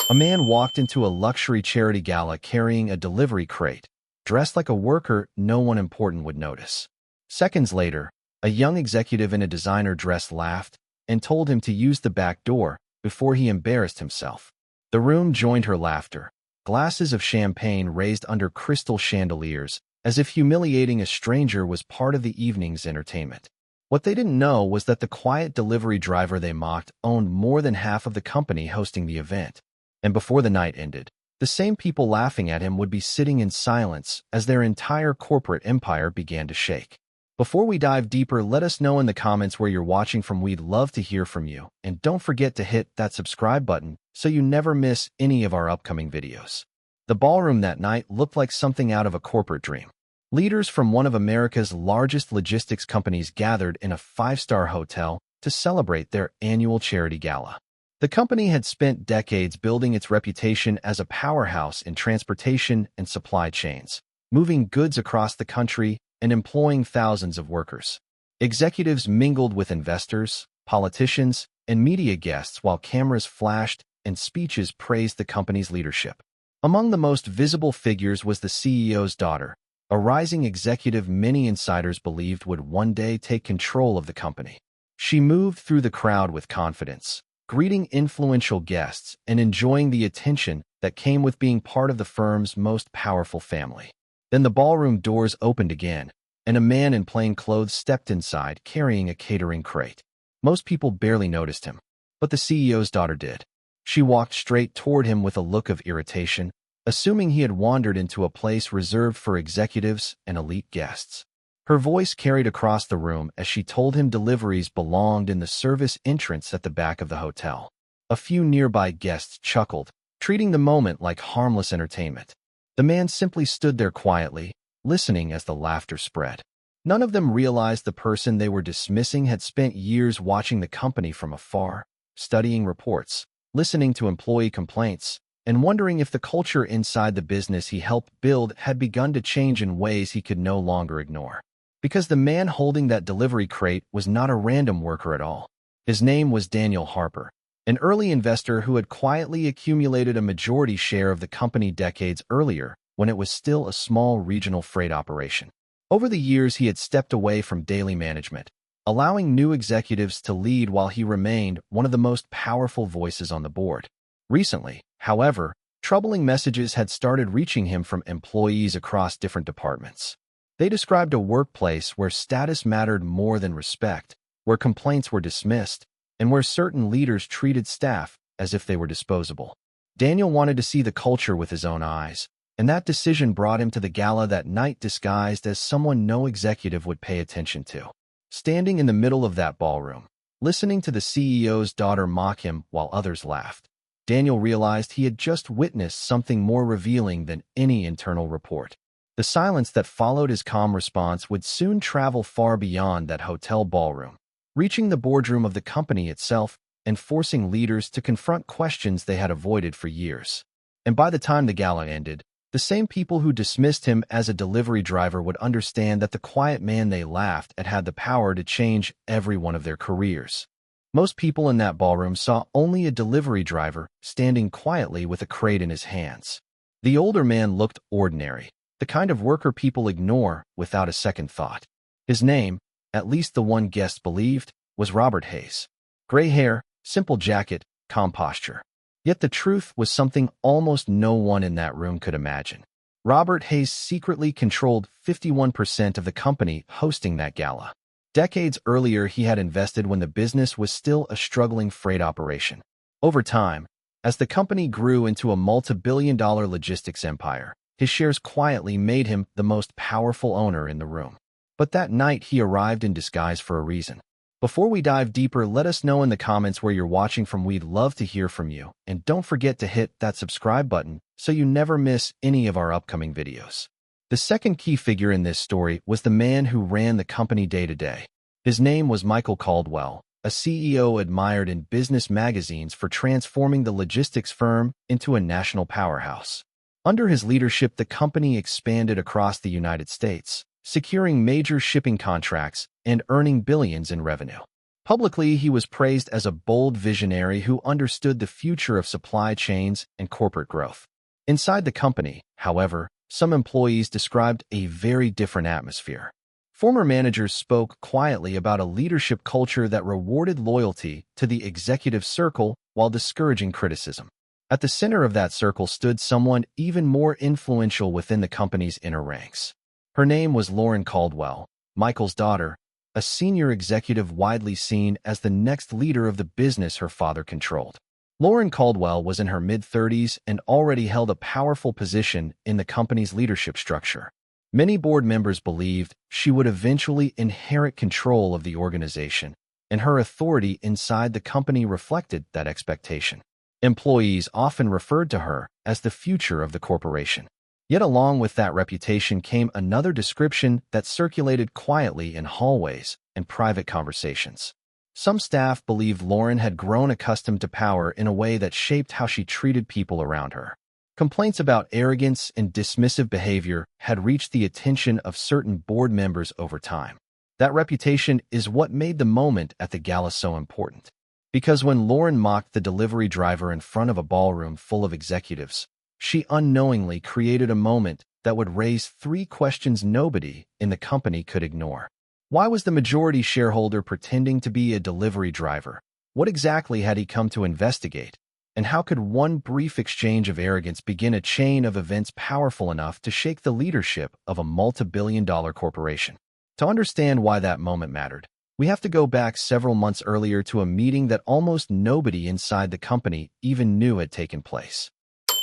A man walked into a luxury charity gala carrying a delivery crate. Dressed like a worker no one important would notice. Seconds later, a young executive in a designer dress laughed and told him to use the back door before he embarrassed himself. The room joined her laughter. Glasses of champagne raised under crystal chandeliers, as if humiliating a stranger was part of the evening's entertainment. What they didn't know was that the quiet delivery driver they mocked owned more than half of the company hosting the event. And before the night ended, the same people laughing at him would be sitting in silence as their entire corporate empire began to shake. Before we dive deeper, let us know in the comments where you're watching from. We'd love to hear from you. And don't forget to hit that subscribe button so you never miss any of our upcoming videos. The ballroom that night looked like something out of a corporate dream. Leaders from one of America's largest logistics companies gathered in a five-star hotel to celebrate their annual charity gala. The company had spent decades building its reputation as a powerhouse in transportation and supply chains, moving goods across the country and employing thousands of workers. Executives mingled with investors, politicians, and media guests while cameras flashed and speeches praised the company's leadership. Among the most visible figures was the CEO's daughter, a rising executive many insiders believed would one day take control of the company. She moved through the crowd with confidence, greeting influential guests and enjoying the attention that came with being part of the firm's most powerful family. Then the ballroom doors opened again, and a man in plain clothes stepped inside carrying a catering crate. Most people barely noticed him, but the CEO's daughter did. She walked straight toward him with a look of irritation, assuming he had wandered into a place reserved for executives and elite guests. Her voice carried across the room as she told him deliveries belonged in the service entrance at the back of the hotel. A few nearby guests chuckled, treating the moment like harmless entertainment. The man simply stood there quietly, listening as the laughter spread. None of them realized the person they were dismissing had spent years watching the company from afar, studying reports, listening to employee complaints, and wondering if the culture inside the business he helped build had begun to change in ways he could no longer ignore. Because the man holding that delivery crate was not a random worker at all. His name was Daniel Harper, an early investor who had quietly accumulated a majority share of the company decades earlier when it was still a small regional freight operation. Over the years, he had stepped away from daily management, allowing new executives to lead while he remained one of the most powerful voices on the board. Recently, however, troubling messages had started reaching him from employees across different departments. They described a workplace where status mattered more than respect, where complaints were dismissed, and where certain leaders treated staff as if they were disposable. Daniel wanted to see the culture with his own eyes, and that decision brought him to the gala that night disguised as someone no executive would pay attention to. Standing in the middle of that ballroom, listening to the CEO's daughter mock him while others laughed, Daniel realized he had just witnessed something more revealing than any internal report. The silence that followed his calm response would soon travel far beyond that hotel ballroom, reaching the boardroom of the company itself and forcing leaders to confront questions they had avoided for years. And by the time the gala ended, the same people who dismissed him as a delivery driver would understand that the quiet man they laughed at had the power to change every one of their careers. Most people in that ballroom saw only a delivery driver standing quietly with a crate in his hands. The older man looked ordinary, the kind of worker people ignore without a second thought. His name, at least the one guest believed, was Robert Hayes. Gray hair, simple jacket, calm posture. Yet the truth was something almost no one in that room could imagine. Robert Hayes secretly controlled 51% of the company hosting that gala. Decades earlier, he had invested when the business was still a struggling freight operation. Over time, as the company grew into a multi-billion-dollar logistics empire, his shares quietly made him the most powerful owner in the room. But that night, he arrived in disguise for a reason. Before we dive deeper, let us know in the comments where you're watching from. We'd love to hear from you. And don't forget to hit that subscribe button so you never miss any of our upcoming videos. The second key figure in this story was the man who ran the company day to day. His name was Michael Caldwell, a CEO admired in business magazines for transforming the logistics firm into a national powerhouse. Under his leadership, the company expanded across the United States, securing major shipping contracts and earning billions in revenue. Publicly, he was praised as a bold visionary who understood the future of supply chains and corporate growth. Inside the company, however, some employees described a very different atmosphere. Former managers spoke quietly about a leadership culture that rewarded loyalty to the executive circle while discouraging criticism. At the center of that circle stood someone even more influential within the company's inner ranks. Her name was Lauren Caldwell, Michael's daughter, a senior executive widely seen as the next leader of the business her father controlled. Lauren Caldwell was in her mid-30s and already held a powerful position in the company's leadership structure. Many board members believed she would eventually inherit control of the organization, and her authority inside the company reflected that expectation. Employees often referred to her as the future of the corporation. Yet along with that reputation came another description that circulated quietly in hallways and private conversations. Some staff believed Lauren had grown accustomed to power in a way that shaped how she treated people around her. Complaints about arrogance and dismissive behavior had reached the attention of certain board members over time. That reputation is what made the moment at the gala so important. Because when Lauren mocked the delivery driver in front of a ballroom full of executives, she unknowingly created a moment that would raise three questions nobody in the company could ignore. Why was the majority shareholder pretending to be a delivery driver? What exactly had he come to investigate? And how could one brief exchange of arrogance begin a chain of events powerful enough to shake the leadership of a multi-billion-dollar corporation? To understand why that moment mattered, we have to go back several months earlier to a meeting that almost nobody inside the company even knew had taken place.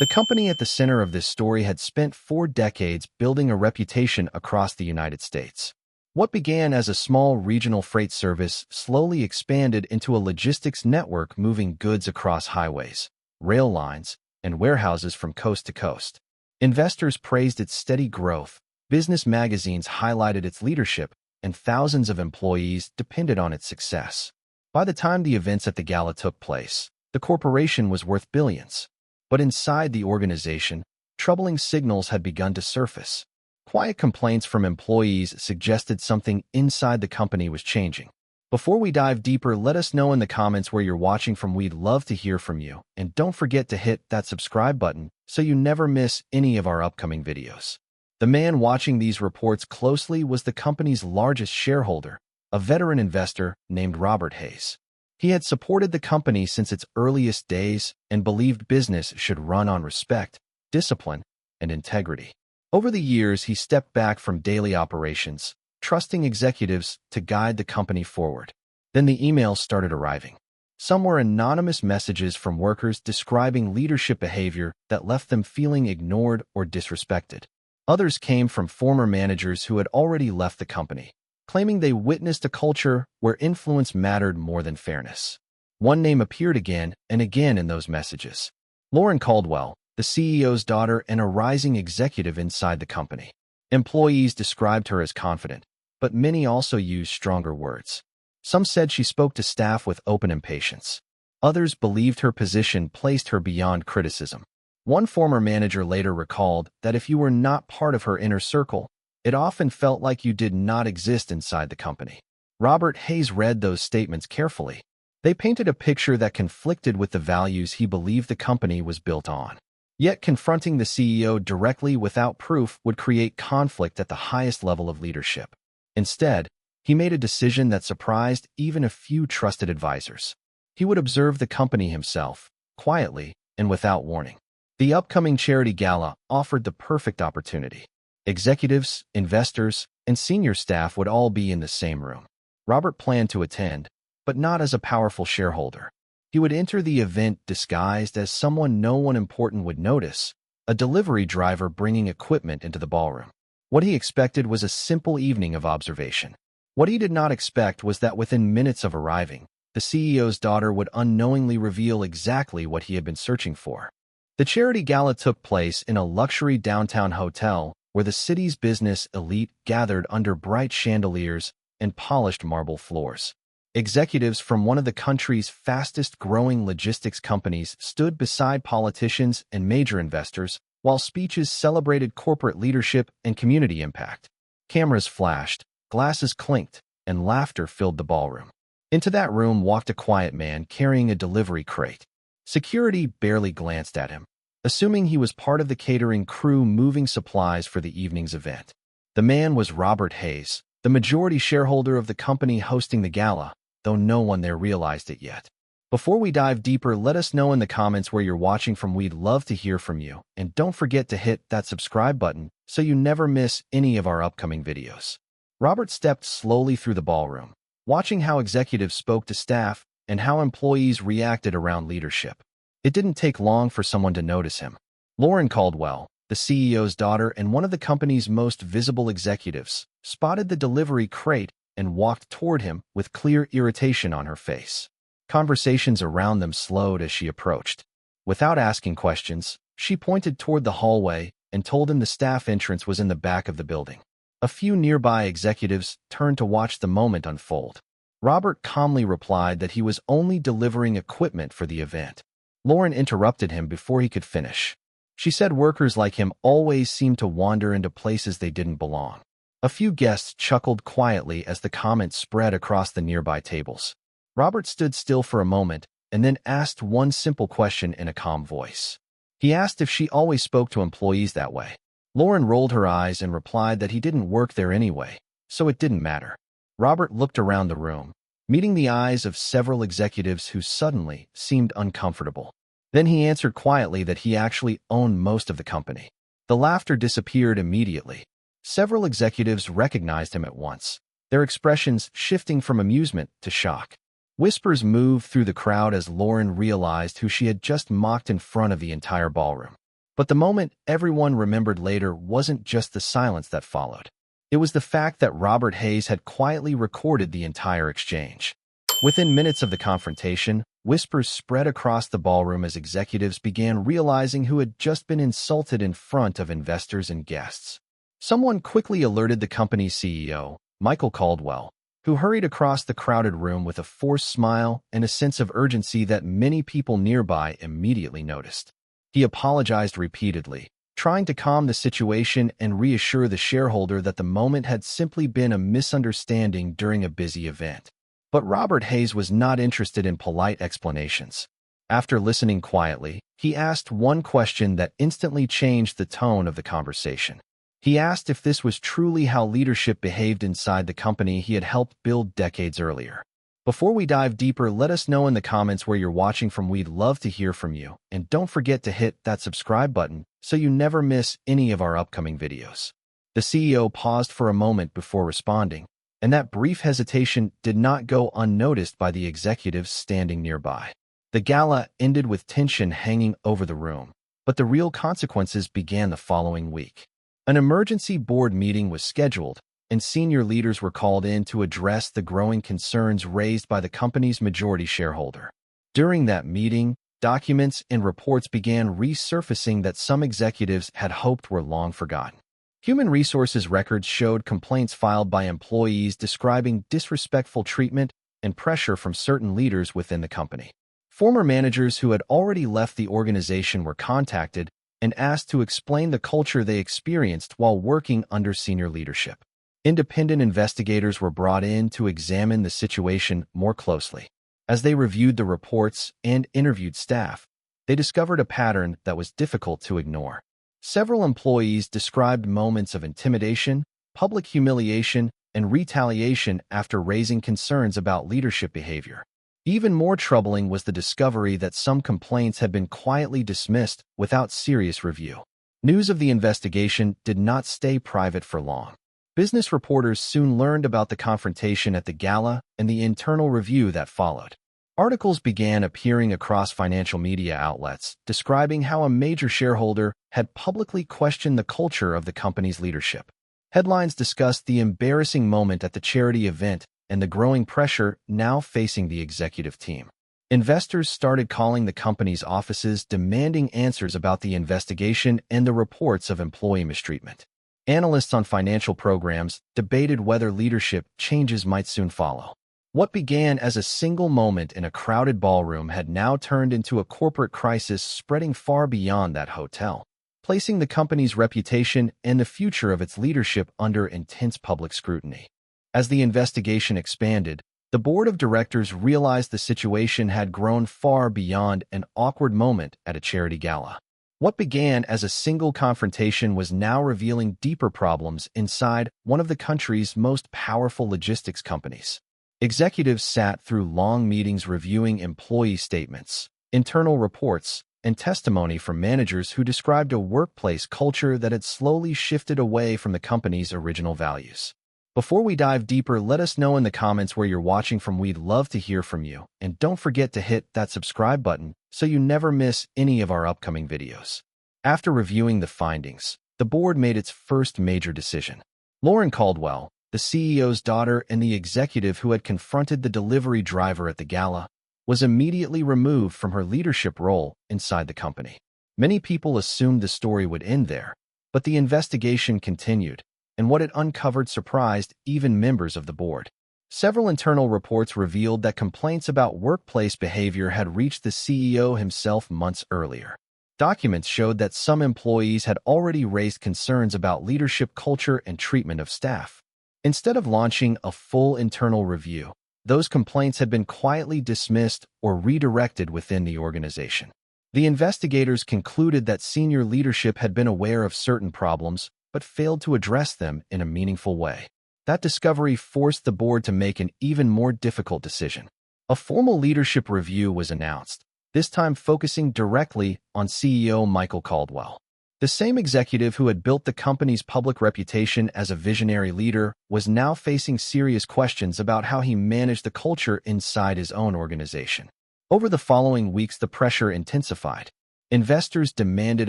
The company at the center of this story had spent 4 decades building a reputation across the United States. What began as a small regional freight service slowly expanded into a logistics network moving goods across highways, rail lines, and warehouses from coast to coast. Investors praised its steady growth, business magazines highlighted its leadership, and thousands of employees depended on its success. By the time the events at the gala took place, the corporation was worth billions. But inside the organization, troubling signals had begun to surface. Quiet complaints from employees suggested something inside the company was changing. Before we dive deeper, let us know in the comments where you're watching from. We'd love to hear from you. And don't forget to hit that subscribe button so you never miss any of our upcoming videos. The man watching these reports closely was the company's largest shareholder, a veteran investor named Robert Hayes. He had supported the company since its earliest days and believed business should run on respect, discipline, and integrity. Over the years, he stepped back from daily operations, trusting executives to guide the company forward. Then the emails started arriving. Some were anonymous messages from workers describing leadership behavior that left them feeling ignored or disrespected. Others came from former managers who had already left the company, claiming they witnessed a culture where influence mattered more than fairness. One name appeared again and again in those messages: Lauren Caldwell, the CEO's daughter and a rising executive inside the company. Employees described her as confident, but many also used stronger words. Some said she spoke to staff with open impatience. Others believed her position placed her beyond criticism. One former manager later recalled that if you were not part of her inner circle, it often felt like you did not exist inside the company. Robert Hayes read those statements carefully. They painted a picture that conflicted with the values he believed the company was built on. Yet confronting the CEO directly without proof would create conflict at the highest level of leadership. Instead, he made a decision that surprised even a few trusted advisors. He would observe the company himself, quietly and without warning. The upcoming charity gala offered the perfect opportunity. Executives, investors, and senior staff would all be in the same room. Robert planned to attend, but not as a powerful shareholder. He would enter the event disguised as someone no one important would notice, a delivery driver bringing equipment into the ballroom. What he expected was a simple evening of observation. What he did not expect was that within minutes of arriving, the CEO's daughter would unknowingly reveal exactly what he had been searching for. The charity gala took place in a luxury downtown hotel where the city's business elite gathered under bright chandeliers and polished marble floors. Executives from one of the country's fastest-growing logistics companies stood beside politicians and major investors, while speeches celebrated corporate leadership and community impact. Cameras flashed, glasses clinked, and laughter filled the ballroom. Into that room walked a quiet man carrying a delivery crate. Security barely glanced at him, assuming he was part of the catering crew moving supplies for the evening's event. The man was Robert Hayes, the majority shareholder of the company hosting the gala, though no one there realized it yet. Before we dive deeper, let us know in the comments where you're watching from. We'd love to hear from you, and don't forget to hit that subscribe button so you never miss any of our upcoming videos. Robert stepped slowly through the ballroom, watching how executives spoke to staff and how employees reacted around leadership. It didn't take long for someone to notice him. Lauren Caldwell, the CEO's daughter and one of the company's most visible executives, spotted the delivery crate and walked toward him with clear irritation on her face. Conversations around them slowed as she approached. Without asking questions, she pointed toward the hallway and told him the staff entrance was in the back of the building. A few nearby executives turned to watch the moment unfold. Robert calmly replied that he was only delivering equipment for the event. Lauren interrupted him before he could finish. She said workers like him always seemed to wander into places they didn't belong. A few guests chuckled quietly as the comment spread across the nearby tables. Robert stood still for a moment and then asked one simple question in a calm voice. He asked if she always spoke to employees that way. Lauren rolled her eyes and replied that he didn't work there anyway, so it didn't matter. Robert looked around the room, meeting the eyes of several executives who suddenly seemed uncomfortable. Then he answered quietly that he actually owned most of the company. The laughter disappeared immediately. Several executives recognized him at once, their expressions shifting from amusement to shock. Whispers moved through the crowd as Lauren realized who she had just mocked in front of the entire ballroom. But the moment everyone remembered later wasn't just the silence that followed. It was the fact that Robert Hayes had quietly recorded the entire exchange. Within minutes of the confrontation, whispers spread across the ballroom as executives began realizing who had just been insulted in front of investors and guests. Someone quickly alerted the company's CEO, Michael Caldwell, who hurried across the crowded room with a forced smile and a sense of urgency that many people nearby immediately noticed. He apologized repeatedly, trying to calm the situation and reassure the shareholder that the moment had simply been a misunderstanding during a busy event. But Robert Hayes was not interested in polite explanations. After listening quietly, he asked one question that instantly changed the tone of the conversation. He asked if this was truly how leadership behaved inside the company he had helped build decades earlier. Before we dive deeper, let us know in the comments where you're watching from. We'd love to hear from you, and don't forget to hit that subscribe button so you never miss any of our upcoming videos. The CEO paused for a moment before responding, and that brief hesitation did not go unnoticed by the executives standing nearby. The gala ended with tension hanging over the room, but the real consequences began the following week. An emergency board meeting was scheduled, and senior leaders were called in to address the growing concerns raised by the company's majority shareholder. During that meeting, documents and reports began resurfacing that some executives had hoped were long forgotten. Human resources records showed complaints filed by employees describing disrespectful treatment and pressure from certain leaders within the company. Former managers who had already left the organization were contacted and asked to explain the culture they experienced while working under senior leadership. Independent investigators were brought in to examine the situation more closely. As they reviewed the reports and interviewed staff, they discovered a pattern that was difficult to ignore. Several employees described moments of intimidation, public humiliation, and retaliation after raising concerns about leadership behavior. Even more troubling was the discovery that some complaints had been quietly dismissed without serious review. News of the investigation did not stay private for long. Business reporters soon learned about the confrontation at the gala and the internal review that followed. Articles began appearing across financial media outlets describing how a major shareholder had publicly questioned the culture of the company's leadership. Headlines discussed the embarrassing moment at the charity event and the growing pressure now facing the executive team. Investors started calling the company's offices demanding answers about the investigation and the reports of employee mistreatment. Analysts on financial programs debated whether leadership changes might soon follow. What began as a single moment in a crowded ballroom had now turned into a corporate crisis spreading far beyond that hotel, placing the company's reputation and the future of its leadership under intense public scrutiny. As the investigation expanded, The board of directors realized the situation had grown far beyond an awkward moment at a charity gala. What began as a single confrontation was now revealing deeper problems inside one of the country's most powerful logistics companies. Executives sat through long meetings reviewing employee statements, internal reports, and testimony from managers who described a workplace culture that had slowly shifted away from the company's original values. Before we dive deeper, let us know in the comments where you're watching from. We'd love to hear from you. And don't forget to hit that subscribe button so you never miss any of our upcoming videos. After reviewing the findings, the board made its first major decision. Lauren Caldwell, the CEO's daughter and the executive who had confronted the delivery driver at the gala, was immediately removed from her leadership role inside the company. Many people assumed the story would end there, but the investigation continued, and what it uncovered surprised even members of the board. Several internal reports revealed that complaints about workplace behavior had reached the CEO himself months earlier. Documents showed that some employees had already raised concerns about leadership culture and treatment of staff. Instead of launching a full internal review, those complaints had been quietly dismissed or redirected within the organization. The investigators concluded that senior leadership had been aware of certain problems, but failed to address them in a meaningful way. That discovery forced the board to make an even more difficult decision. A formal leadership review was announced, this time focusing directly on CEO Michael Caldwell. The same executive who had built the company's public reputation as a visionary leader was now facing serious questions about how he managed the culture inside his own organization. Over the following weeks, the pressure intensified. Investors demanded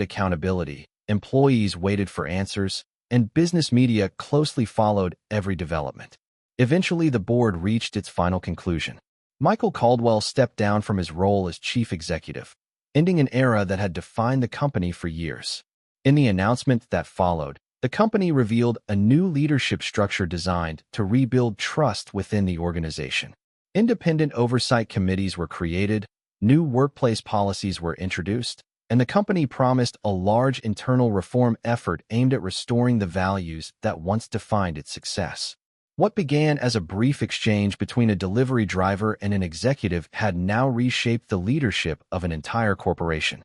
accountability, employees waited for answers, and business media closely followed every development. Eventually, the board reached its final conclusion. Michael Caldwell stepped down from his role as chief executive, ending an era that had defined the company for years. In the announcement that followed, the company revealed a new leadership structure designed to rebuild trust within the organization. Independent oversight committees were created, new workplace policies were introduced, and the company promised a large internal reform effort aimed at restoring the values that once defined its success. What began as a brief exchange between a delivery driver and an executive had now reshaped the leadership of an entire corporation.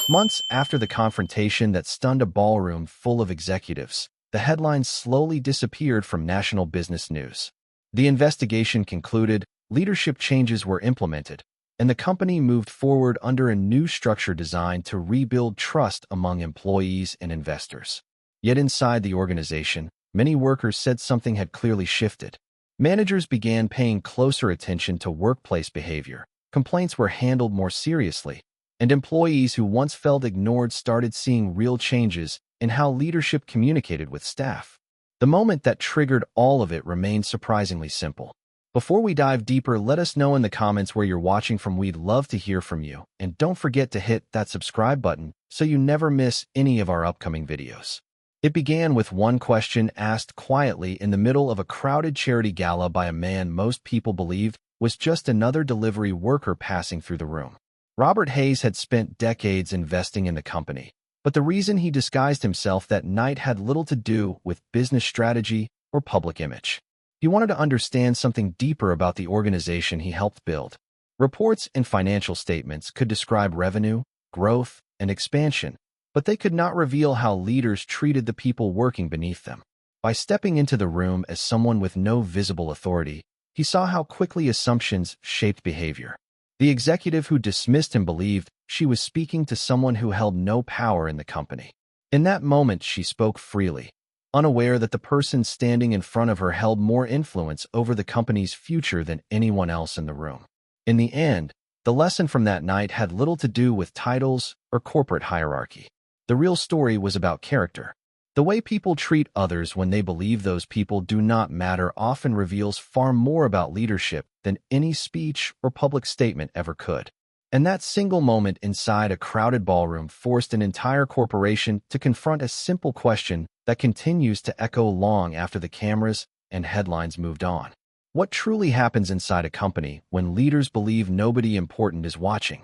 Months after the confrontation that stunned a ballroom full of executives, the headlines slowly disappeared from national business news. The investigation concluded, leadership changes were implemented, and the company moved forward under a new structure designed to rebuild trust among employees and investors. Yet inside the organization, many workers said something had clearly shifted. Managers began paying closer attention to workplace behavior, complaints were handled more seriously, and employees who once felt ignored started seeing real changes in how leadership communicated with staff. The moment that triggered all of it remained surprisingly simple. Before we dive deeper, let us know in the comments where you're watching from. We'd love to hear from you. And don't forget to hit that subscribe button so you never miss any of our upcoming videos. It began with one question asked quietly in the middle of a crowded charity gala by a man most people believed was just another delivery worker passing through the room. Robert Hayes had spent decades investing in the company, but the reason he disguised himself that night had little to do with business strategy or public image. He wanted to understand something deeper about the organization he helped build. Reports and financial statements could describe revenue, growth, and expansion, but they could not reveal how leaders treated the people working beneath them. By stepping into the room as someone with no visible authority, he saw how quickly assumptions shaped behavior. The executive who dismissed him believed she was speaking to someone who held no power in the company. In that moment, she spoke freely, unaware that the person standing in front of her held more influence over the company's future than anyone else in the room. In the end, the lesson from that night had little to do with titles or corporate hierarchy. The real story was about character. The way people treat others when they believe those people do not matter often reveals far more about leadership than any speech or public statement ever could. And that single moment inside a crowded ballroom forced an entire corporation to confront a simple question that continues to echo long after the cameras and headlines moved on. What truly happens inside a company when leaders believe nobody important is watching?